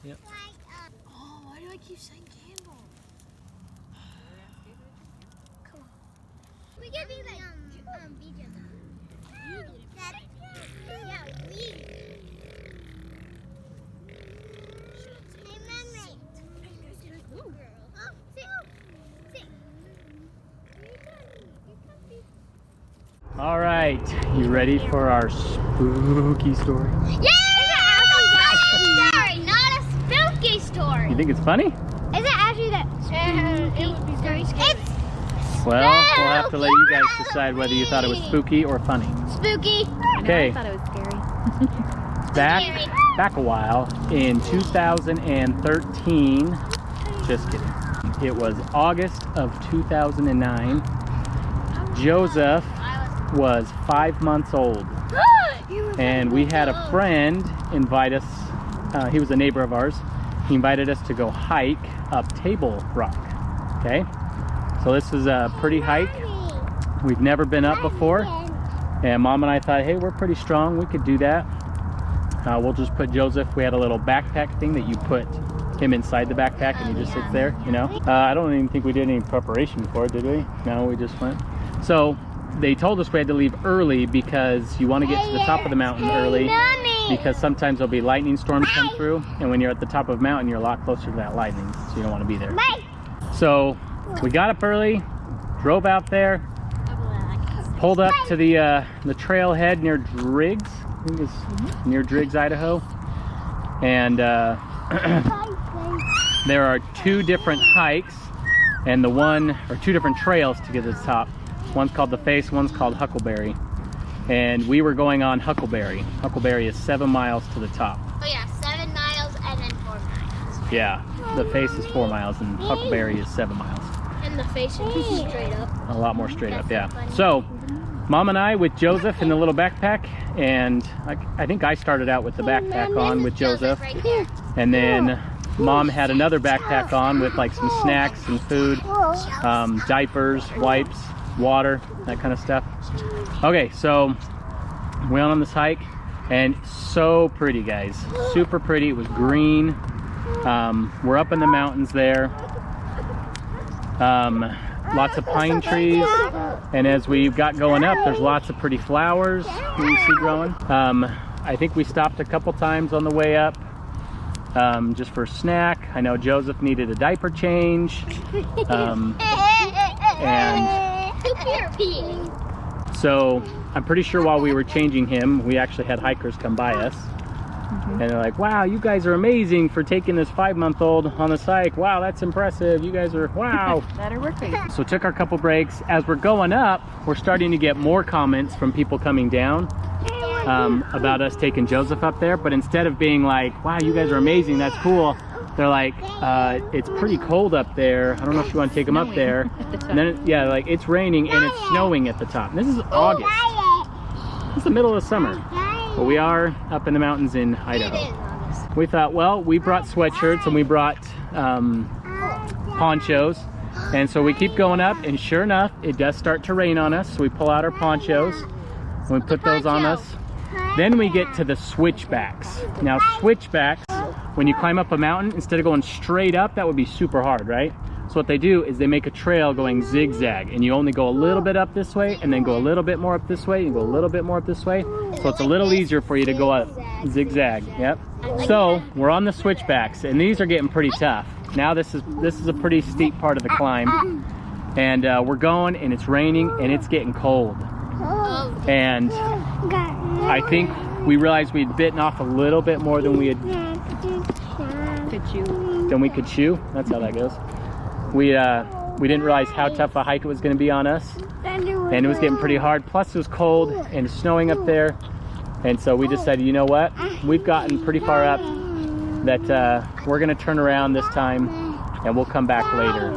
Yep. Oh, why do I keep saying candle? Come on. We can be like vegan. Yeah, we. Hey, Mommy. Oh, sit. All right, you ready for our spooky story? Yeah! Sorry, not a spooky story. You think it's funny? Is it actually that spooky? It would be very scary. It's Well, we'll have to let you guys decide whether you thought it was spooky or funny. spooky. Okay. I thought it was scary. Back a while in 2013. Just kidding. It was August of 2009. Joseph was 5 months old, and we had a friend invite us. He was a neighbor of ours. He invited us to go hike up Table Rock. Okay, so this is a pretty hike. We've never been up before, and Mom and I thought, hey, we're pretty strong, we could do that. We'll just put Joseph, we had a little backpack thing that you put him inside the backpack and he just sits there, you know. I don't even think we did any preparation for it, did we? No, we just went. So they told us we had to leave early because you want to get to the top of the mountain early, because sometimes there'll be lightning storms come through, and when you're at the top of a mountain, you're a lot closer to that lightning, so you don't want to be there. So we got up early, drove out there, pulled up to the trailhead near Driggs. I think it's near Driggs, Idaho. And there are two different hikes, and two different trails to get to the top. One's called the Face, one's called Huckleberry. And we were going on Huckleberry. Huckleberry is 7 miles to the top. Oh yeah, 7 miles and then 4 miles. Yeah, the Face is 4 miles and Huckleberry is 7 miles. And the face is just straight up. A lot more straight up, yeah. So, Mom and I with Joseph in the little backpack, and I think I started out with the backpack on with Joseph. Right there. And then Mom had another backpack on with like some snacks and food, diapers, wipes, water, that kind of stuff. Okay, so we went on this hike, and so pretty, guys. Super pretty. It was green. We're up in the mountains there. Lots of pine trees, and as we got going up, there's lots of pretty flowers you see growing. I think we stopped a couple times on the way up, just for a snack. I know Joseph needed a diaper change, and so I'm pretty sure while we were changing him, we actually had hikers come by us. And they're like, wow, you guys are amazing for taking this 5-month-old on this hike. Wow, that's impressive. You guys are, wow. Better work rate. So took our couple breaks. As we're going up, we're starting to get more comments from people coming down about us taking Joseph up there. But instead of being like, wow, you guys are amazing, that's cool, they're like, it's pretty cold up there. I don't know if you want to take him up there. And then, yeah, like it's raining and it's snowing at the top. And this is August. It's the middle of summer. But we are up in the mountains in Idaho. We thought, well, we brought sweatshirts and we brought ponchos. And so we keep going up, and sure enough, it does start to rain on us. So we pull out our ponchos and we put those on us. Then we get to the switchbacks. Now switchbacks, when you climb up a mountain, instead of going straight up, that would be super hard, right? So what they do is they make a trail going zigzag, and you only go a little bit up this way and then go a little bit more up this way and go a little bit more up this way. So it's a little easier for you to go up zigzag. Yep. So we're on the switchbacks, and these are getting pretty tough. Now this is a pretty steep part of the climb, and we're going, and it's raining and it's getting cold. And I think we realized we'd bitten off a little bit more than we could chew. That's how that goes. We didn't realize how tough a hike it was going to be on us, and it was getting pretty hard. Plus it was cold and it's snowing up there, and so we decided, you know what, we've gotten pretty far up that we're going to turn around this time and we'll come back later.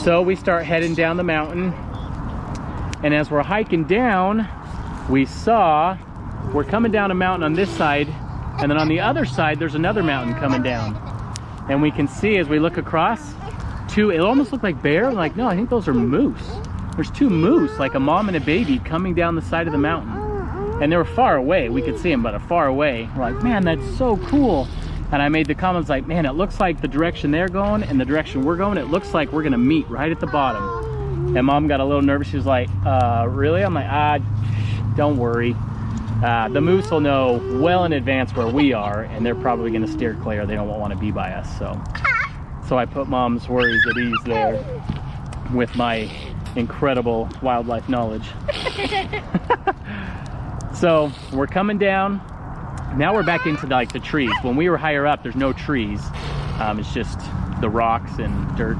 So we start heading down the mountain, and as we're hiking down, we're coming down a mountain on this side, and then on the other side there's another mountain coming down, and we can see as we look across, it almost looked like bear. Like, no, I think those are moose. There's two moose, like a mom and a baby, coming down the side of the mountain, and they were far away. We could see them, but far away. We're like, man, that's so cool. And I made the comments like, man, it looks like the direction they're going and the direction we're going, it looks like we're gonna meet right at the bottom. And Mom got a little nervous. She was like, really? I'm like, don't worry. The moose will know well in advance where we are, and they're probably gonna steer clear. They don't want to be by us. So I put Mom's worries at ease there with my incredible wildlife knowledge. So we're coming down. Now we're back into like the trees. When we were higher up, there's no trees. It's just the rocks and dirt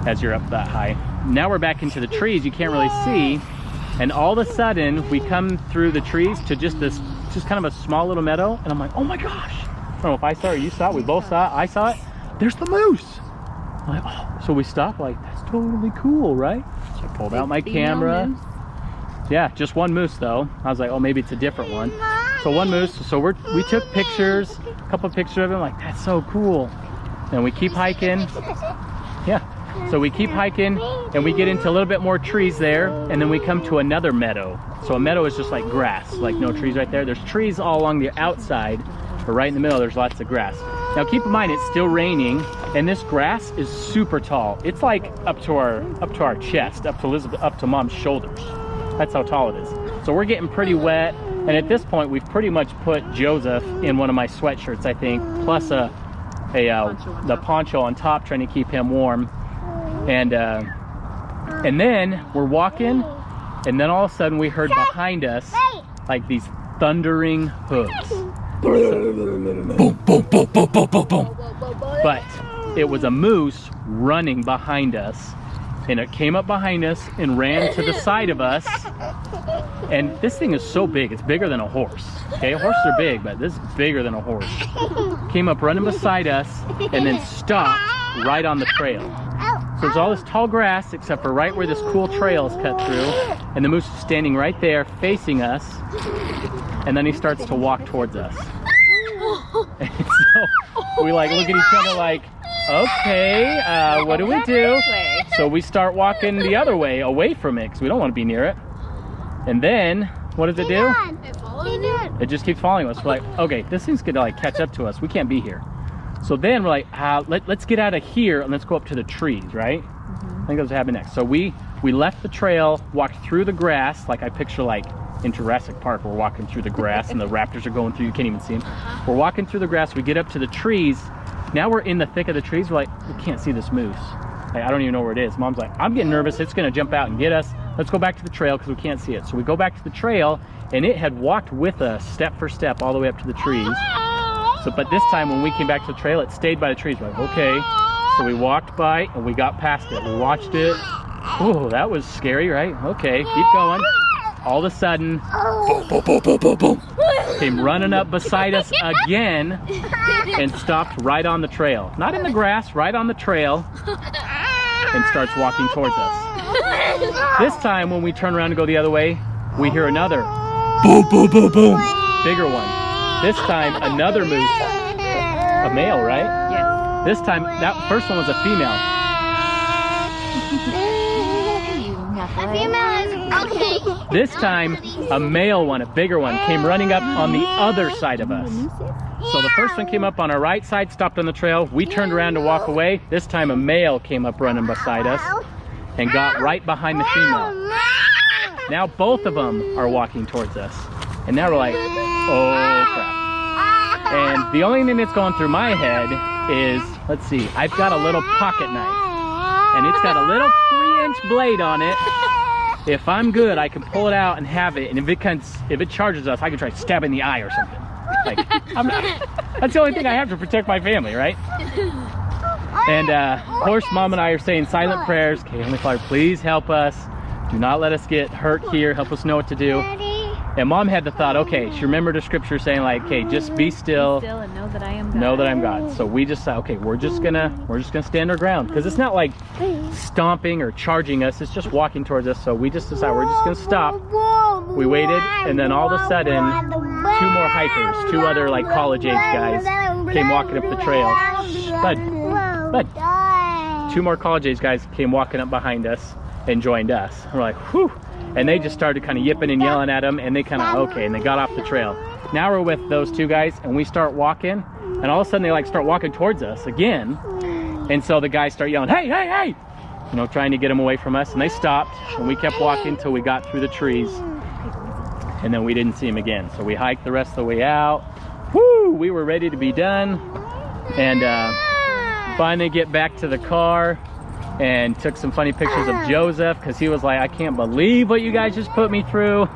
as you're up that high. Now we're back into the trees. You can't really see. And all of a sudden, we come through the trees to just kind of a small little meadow. And I'm like, oh my gosh. I don't know if I saw it or you saw it. We both saw it. I saw it. There's the moose. I'm like, oh. So we stopped like, that's totally cool, right? So I pulled out my camera. Yeah, just one moose though. I was like, oh, maybe it's a different one. So one moose. So we took pictures, a couple of pictures of him. Like, that's so cool. And we keep hiking. Yeah. So we keep hiking and we get into a little bit more trees there, and then we come to another meadow. So a meadow is just like grass, like no trees right there. There's trees all along the outside, but right in the middle there's lots of grass. Now keep in mind, it's still raining, and this grass is super tall. It's like up to our chest, up to Mom's shoulders. That's how tall it is. So we're getting pretty wet, and at this point we've pretty much put Joseph in one of my sweatshirts, I think, plus the poncho on top, trying to keep him warm. And then we're walking, and then all of a sudden we heard behind us like these thundering hooves. Boom, boom, boom, boom, boom, boom, boom. But it was a moose running behind us, and it came up behind us and ran to the side of us. And this thing is so big, it's bigger than a horse. Okay, horses are big, but this is bigger than a horse. Came up running beside us and then stopped right on the trail. So there's all this tall grass except for right where this cool trail is cut through, and the moose is standing right there facing us, and then he starts to walk towards us. And so we like look at each other like, okay, what do we do? So we start walking the other way, away from it, because we don't want to be near it. And then, what does it do? It just keeps following us. We're like, okay, this thing's gonna like catch up to us. We can't be here. So then we're like, let's get out of here and let's go up to the trees, right? I think that's what happened next. So we left the trail, walked through the grass, like I picture like in Jurassic Park, we're walking through the grass and the raptors are going through, you can't even see them. We're walking through the grass, we get up to the trees. Now we're in the thick of the trees, we're like, we can't see this moose. Like, I don't even know where it is. Mom's like, I'm getting nervous, it's gonna jump out and get us. Let's go back to the trail because we can't see it. So we go back to the trail, and it had walked with us step for step all the way up to the trees. So, but this time when we came back to the trail, it stayed by the trees. We're like, okay. So we walked by and we got past it. We watched it. Oh, that was scary, right? Okay, keep going. All of a sudden, boom, boom, boom, boom, boom, boom, came running up beside us again and stopped right on the trail. Not in the grass, right on the trail, and starts walking towards us. This time when we turn around and go the other way, we hear another boom, boom, boom, boom, bigger one. This time, another moose, a male, right? Yes. This time, that first one was a female. A female is okay. This time, a male one, a bigger one, came running up on the other side of us. So the first one came up on our right side, stopped on the trail. We turned around to walk away. This time, a male came up running beside us and got right behind the female. Now both of them are walking towards us. And now we're like, oh crap. And the only thing that's going through my head is, let's see, I've got a little pocket knife. And it's got a little 3-inch blade on it. If I'm good, I can pull it out and have it. And if it charges us, I can try to stab it in the eye or something. Like, that's the only thing I have to protect my family, right? And of course, Mom and I are saying silent prayers. Okay, Heavenly Father, please help us. Do not let us get hurt here. Help us know what to do. And Mom had the thought, okay, she remembered the scripture saying like, okay, just be still. Be still and know that I am God. Know that I'm God. So we just thought, okay, we're just gonna stand our ground, because it's not like stomping or charging us. It's just walking towards us. So we just decided we're just gonna stop. We waited, and then all of a sudden, 2 more hikers, 2 other like college age guys, came walking up the trail. Bud. 2 more college age guys came walking up behind us and joined us. We're like, whew. And they just started kind of yipping and yelling at them, and they kind of, okay, and they got off the trail. now we're with those two guys, and we start walking, and all of a sudden they like start walking towards us again. And so the guys start yelling, hey, hey, hey! You know, trying to get them away from us, and they stopped, and we kept walking until we got through the trees, and then we didn't see them again. So we hiked the rest of the way out. Woo! We were ready to be done, and finally get back to the car, and took some funny pictures of Joseph, because he was like, I can't believe what you guys just put me through.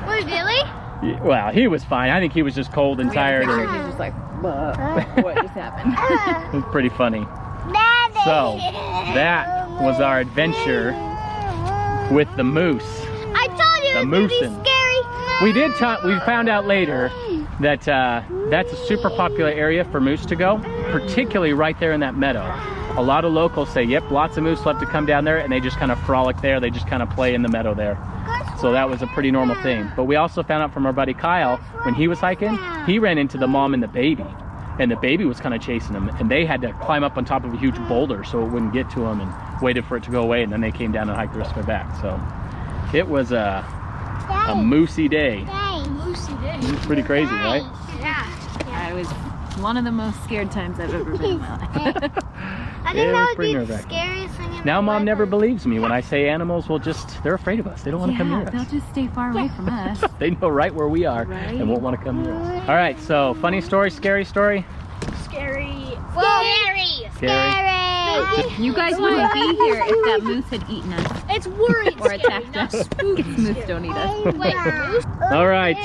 Wait, really? Well, he was fine. I think he was just cold and tired. He And was just like, what just happened? it was pretty funny. So, that was our adventure with the moose. I told you it was gonna be scary. We found out later that that's a super popular area for moose to go, particularly right there in that meadow. A lot of locals say, yep, lots of moose love to come down there, and they just kind of frolic there. They just kind of play in the meadow there. So that was a pretty normal thing. But we also found out from our buddy Kyle, when he was hiking, he ran into the mom and the baby. And the baby was kind of chasing him, and they had to climb up on top of a huge boulder so it wouldn't get to him, and waited for it to go away, and then they came down and hiked the rest of the way back. So it was a moosey day. Moosey day. It was pretty crazy, right? Yeah. I was one of the most scared times I've ever been in my life. I think It that was would pretty be the nerve-wracking. scariest thing in Now my Mom life. never believes me when I say animals will they're afraid of us. They don't want to come near They'll us. just stay far away from us. They know right where we are Right. and won't want to come near us. All right, so funny story, scary story? Scary. Scary. Scary. You guys wouldn't be here if that moose had eaten us It's worried. or attacked us. Because moose don't eat us. Wait, moose? All right,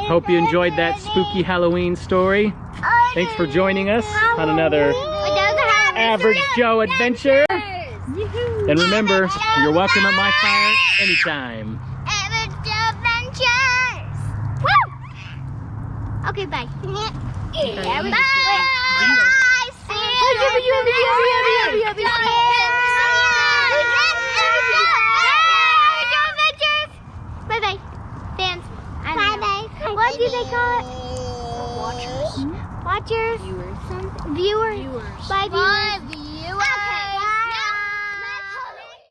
hope you enjoyed that spooky Halloween story. Thanks for joining us on another Average Joe adventure. And remember, you're welcome at my fire anytime. Okay, bye. Bye. Bye-bye. Fans. Bye-bye. What do they call it? Watchers. Watchers. Viewers. Viewers. Bye, viewers.